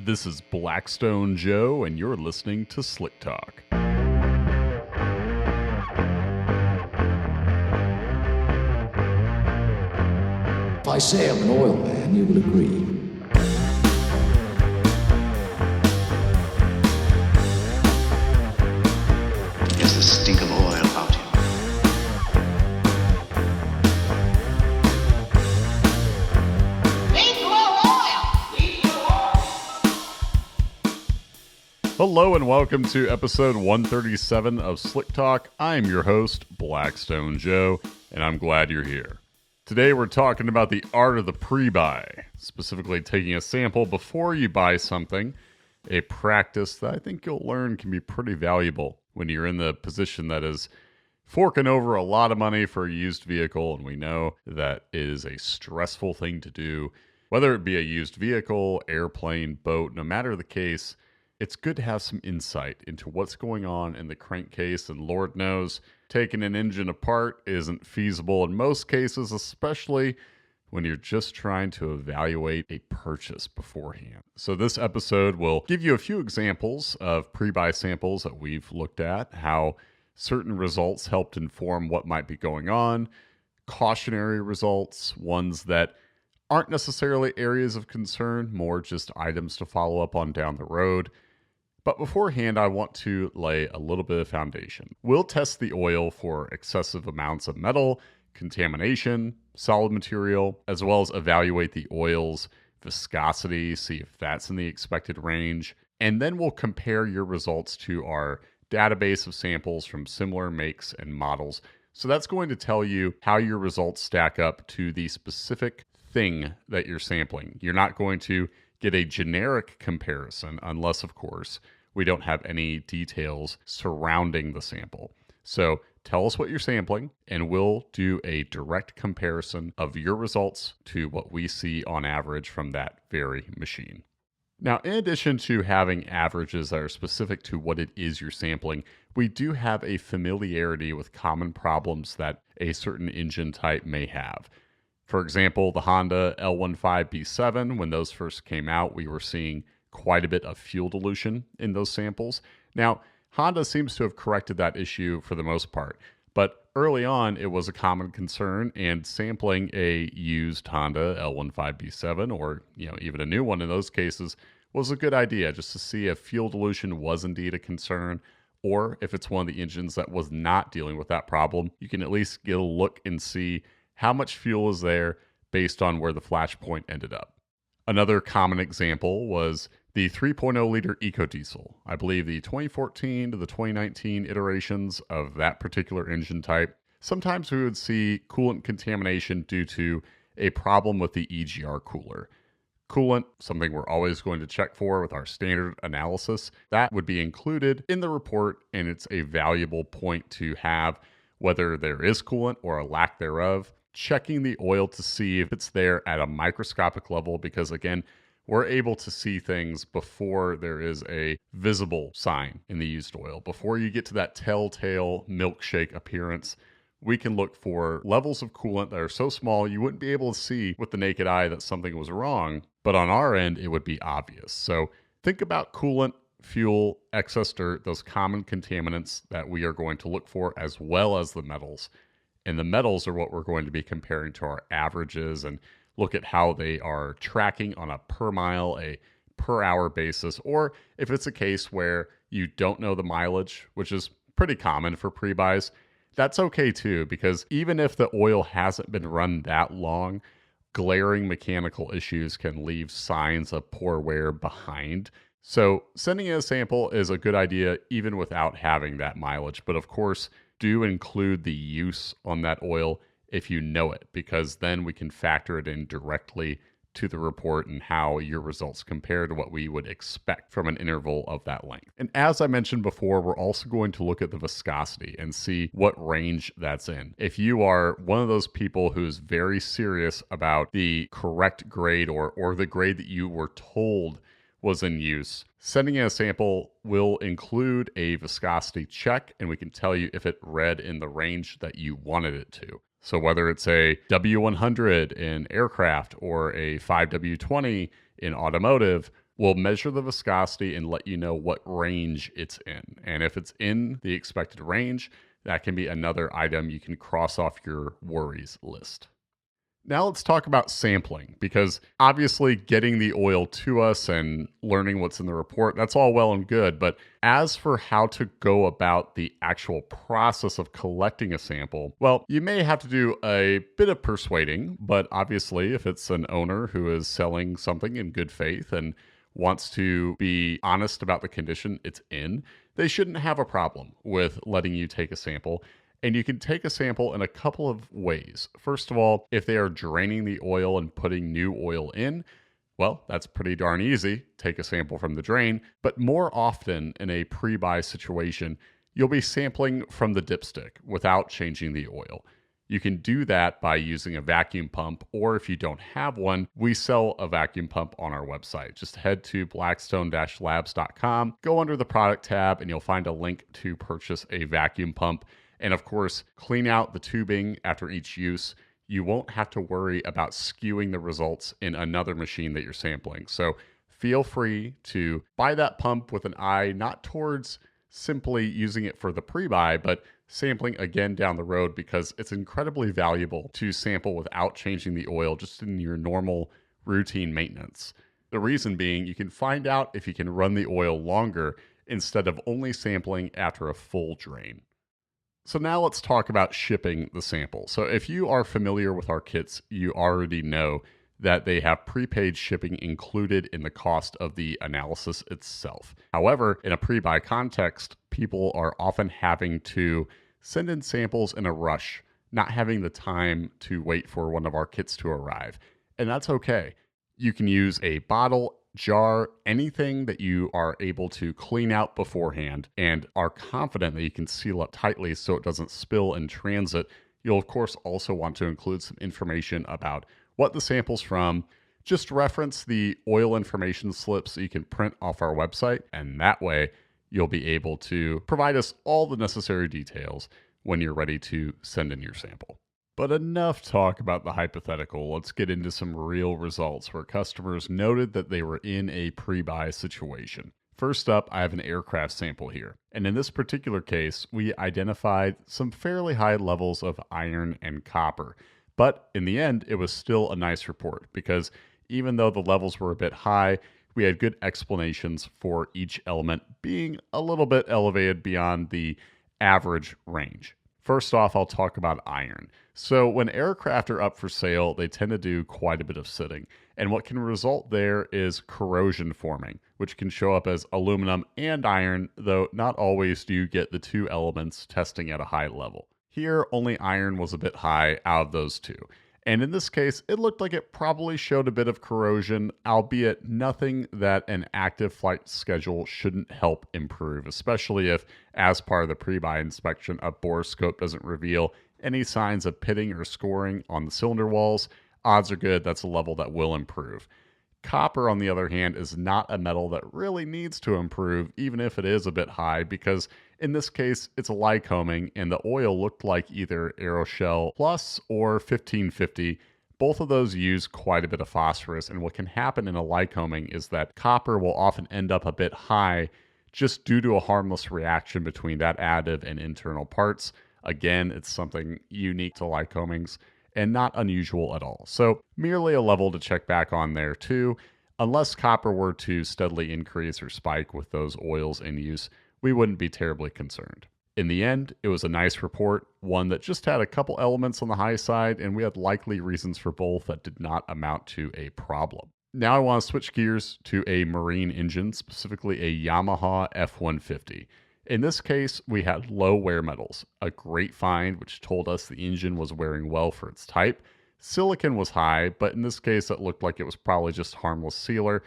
This is Blackstone Joe, and you're listening to Slick Talk. If I say I'm an oil man, you will agree. There's the stink of oil about him. Hello and welcome to episode 137 of Slick Talk. I'm your host, Blackstone Joe, and I'm glad you're here. Today we're talking about the art of the pre-buy, specifically taking a sample before you buy something, a practice that I think you'll learn can be pretty valuable when you're in the position that is forking over a lot of money for a used vehicle, and we know that is a stressful thing to do. Whether it be a used vehicle, airplane, boat, no matter the case, it's good to have some insight into what's going on in the crankcase, and Lord knows, taking an engine apart isn't feasible in most cases, especially when you're just trying to evaluate a purchase beforehand. So this episode will give you a few examples of pre-buy samples that we've looked at, how certain results helped inform what might be going on, cautionary results, ones that aren't necessarily areas of concern, more just items to follow up on down the road. But beforehand, I want to lay a little bit of foundation. We'll test the oil for excessive amounts of metal, contamination, solid material, as well as evaluate the oil's viscosity, see if that's in the expected range. And then we'll compare your results to our database of samples from similar makes and models. So that's going to tell you how your results stack up to the specific thing that you're sampling. You're not going to get a generic comparison unless, of course, we don't have any details surrounding the sample. So tell us what you're sampling, and we'll do a direct comparison of your results to what we see on average from that very machine. Now, in addition to having averages that are specific to what it is you're sampling, we do have a familiarity with common problems that a certain engine type may have. For example, the Honda L15B7, when those first came out, we were seeing quite a bit of fuel dilution in those samples. Now, Honda seems to have corrected that issue for the most part, but early on, it was a common concern, and sampling a used Honda L15B7 or even a new one in those cases was a good idea, just to see if fuel dilution was indeed a concern, or if it's one of the engines that was not dealing with that problem, you can at least get a look and see how much fuel is there based on where the flash point ended up. Another common example was the 3.0-liter EcoDiesel. I believe the 2014 to the 2019 iterations of that particular engine type. Sometimes we would see coolant contamination due to a problem with the EGR cooler. Coolant, something we're always going to check for with our standard analysis, that would be included in the report, and it's a valuable point to have, whether there is coolant or a lack thereof. Checking the oil to see if it's there at a microscopic level, because again, we're able to see things before there is a visible sign in the used oil. Before you get to that telltale milkshake appearance, we can look for levels of coolant that are so small you wouldn't be able to see with the naked eye that something was wrong, but on our end, it would be obvious. So think about coolant, fuel, excess dirt, those common contaminants that we are going to look for, as well as the metals. And the metals are what we're going to be comparing to our averages and look at how they are tracking on a per mile, a per hour basis, or if it's a case where you don't know the mileage, which is pretty common for pre-buys, that's okay too, because even if the oil hasn't been run that long, glaring mechanical issues can leave signs of poor wear behind. So sending in a sample is a good idea even without having that mileage, but of course, do include the use on that oil if you know it, because then we can factor it in directly to the report and how your results compare to what we would expect from an interval of that length. And as I mentioned before, we're also going to look at the viscosity and see what range that's in. If you are one of those people who's very serious about the correct grade or the grade that you were told was in use, sending in a sample will include a viscosity check, and we can tell you if it read in the range that you wanted it to. So whether it's a W100 in aircraft or a 5W20 in automotive, will measure the viscosity and let you know what range it's in. And if it's in the expected range, that can be another item you can cross off your worries list. Now let's talk about sampling, because obviously getting the oil to us and learning what's in the report, that's all well and good. But as for how to go about the actual process of collecting a sample, well, you may have to do a bit of persuading, but obviously if it's an owner who is selling something in good faith and wants to be honest about the condition it's in, they shouldn't have a problem with letting you take a sample. And you can take a sample in a couple of ways. First of all, if they are draining the oil and putting new oil in, well, that's pretty darn easy. Take a sample from the drain. But more often in a pre-buy situation, you'll be sampling from the dipstick without changing the oil. You can do that by using a vacuum pump, or if you don't have one, we sell a vacuum pump on our website. Just head to blackstone-labs.com, go under the product tab, and you'll find a link to purchase a vacuum pump. And of course, clean out the tubing after each use. You won't have to worry about skewing the results in another machine that you're sampling. So feel free to buy that pump with an eye not towards simply using it for the pre-buy, but sampling again down the road, because it's incredibly valuable to sample without changing the oil just in your normal routine maintenance. The reason being, you can find out if you can run the oil longer instead of only sampling after a full drain. So now let's talk about shipping the sample. So if you are familiar with our kits, you already know that they have prepaid shipping included in the cost of the analysis itself. However, in a pre-buy context, people are often having to send in samples in a rush, not having the time to wait for one of our kits to arrive. And that's okay. You can use a bottle, jar, anything that you are able to clean out beforehand and are confident that you can seal up tightly so it doesn't spill in transit. You'll of course also want to include some information about what the sample's from. Just reference the oil information slips that you can print off our website, and that way you'll be able to provide us all the necessary details when you're ready to send in your sample. But enough talk about the hypothetical. Let's get into some real results where customers noted that they were in a pre-buy situation. First up, I have an aircraft sample here. And in this particular case, we identified some fairly high levels of iron and copper. But in the end, it was still a nice report, because even though the levels were a bit high, we had good explanations for each element being a little bit elevated beyond the average range. First off, I'll talk about iron. So when aircraft are up for sale, they tend to do quite a bit of sitting. And what can result there is corrosion forming, which can show up as aluminum and iron, though not always do you get the two elements testing at a high level. Here, only iron was a bit high out of those two. And in this case, it looked like it probably showed a bit of corrosion, albeit nothing that an active flight schedule shouldn't help improve, especially if, as part of the pre-buy inspection, a borescope doesn't reveal any signs of pitting or scoring on the cylinder walls. Odds are good that's a level that will improve. Copper, on the other hand, is not a metal that really needs to improve, even if it is a bit high, because in this case, it's a Lycoming, and the oil looked like either Aeroshell Plus or 1550. Both of those use quite a bit of phosphorus, and what can happen in a Lycoming is that copper will often end up a bit high just due to a harmless reaction between that additive and internal parts. Again, it's something unique to Lycomings and not unusual at all. So merely a level to check back on there too. Unless copper were to steadily increase or spike with those oils in use, we wouldn't be terribly concerned. In the end, it was a nice report, one that just had a couple elements on the high side, and we had likely reasons for both that did not amount to a problem. Now I want to switch gears to a marine engine, specifically a Yamaha F-150. In this case, we had low wear metals, a great find which told us the engine was wearing well for its type. Silicon was high, but in this case it looked like it was probably just harmless sealer.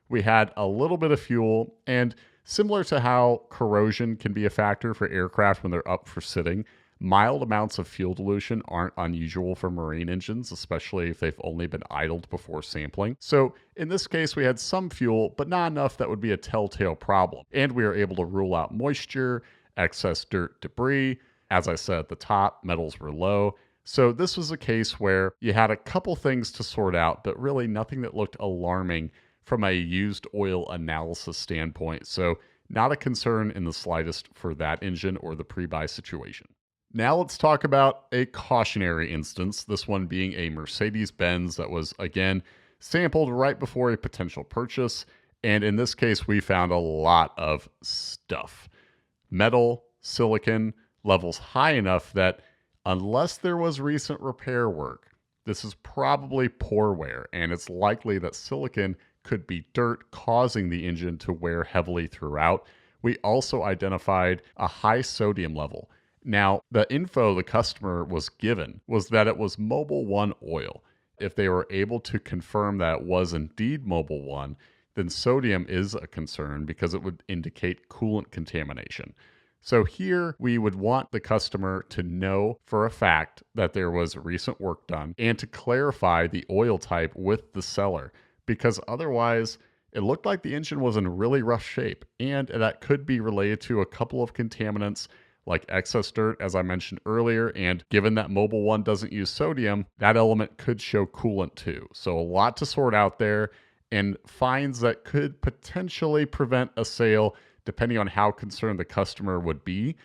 We had a little bit of fuel, and similar to how corrosion can be a factor for aircraft when they're up for sitting, mild amounts of fuel dilution aren't unusual for marine engines, especially if they've only been idled before sampling. So in this case, we had some fuel, but not enough that would be a telltale problem. And we were able to rule out moisture, excess dirt, debris. As I said at the top, metals were low. So this was a case where you had a couple things to sort out, but really nothing that looked alarming from a used oil analysis standpoint. So not a concern in the slightest for that engine or the pre-buy situation. Now let's talk about a cautionary instance, this one being a Mercedes-Benz that was, again, sampled right before a potential purchase. And in this case, we found a lot of stuff. Metal, silicon, levels high enough that unless there was recent repair work, this is probably poor wear, and it's likely that silicon could be dirt causing the engine to wear heavily throughout. We also identified a high sodium level. Now, the info the customer was given was that it was Mobil 1 oil. If they were able to confirm that it was indeed Mobil 1, then sodium is a concern because it would indicate coolant contamination. So here we would want the customer to know for a fact that there was recent work done and to clarify the oil type with the seller, because otherwise it looked like the engine was in really rough shape, and that could be related to a couple of contaminants like excess dirt, as I mentioned earlier, and given that Mobil 1 doesn't use sodium, that element could show coolant too. So a lot to sort out there, and fines that could potentially prevent a sale depending on how concerned the customer would be.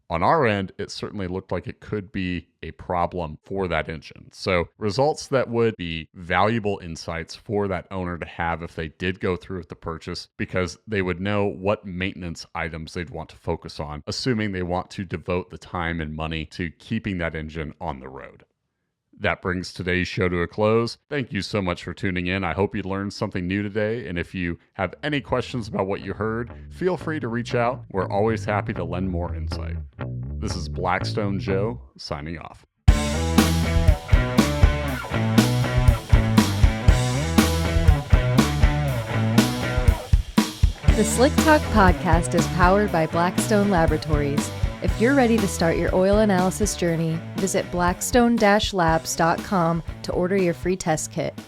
On our end, it certainly looked like it could be a problem for that engine. So results that would be valuable insights for that owner to have if they did go through with the purchase, because they would know what maintenance items they'd want to focus on, assuming they want to devote the time and money to keeping that engine on the road. That brings today's show to a close. Thank you so much for tuning in. I hope you learned something new today. And if you have any questions about what you heard, feel free to reach out. We're always happy to lend more insight. This is Blackstone Joe signing off. The Slick Talk podcast is powered by Blackstone Laboratories. If you're ready to start your oil analysis journey, visit blackstone-labs.com to order your free test kit.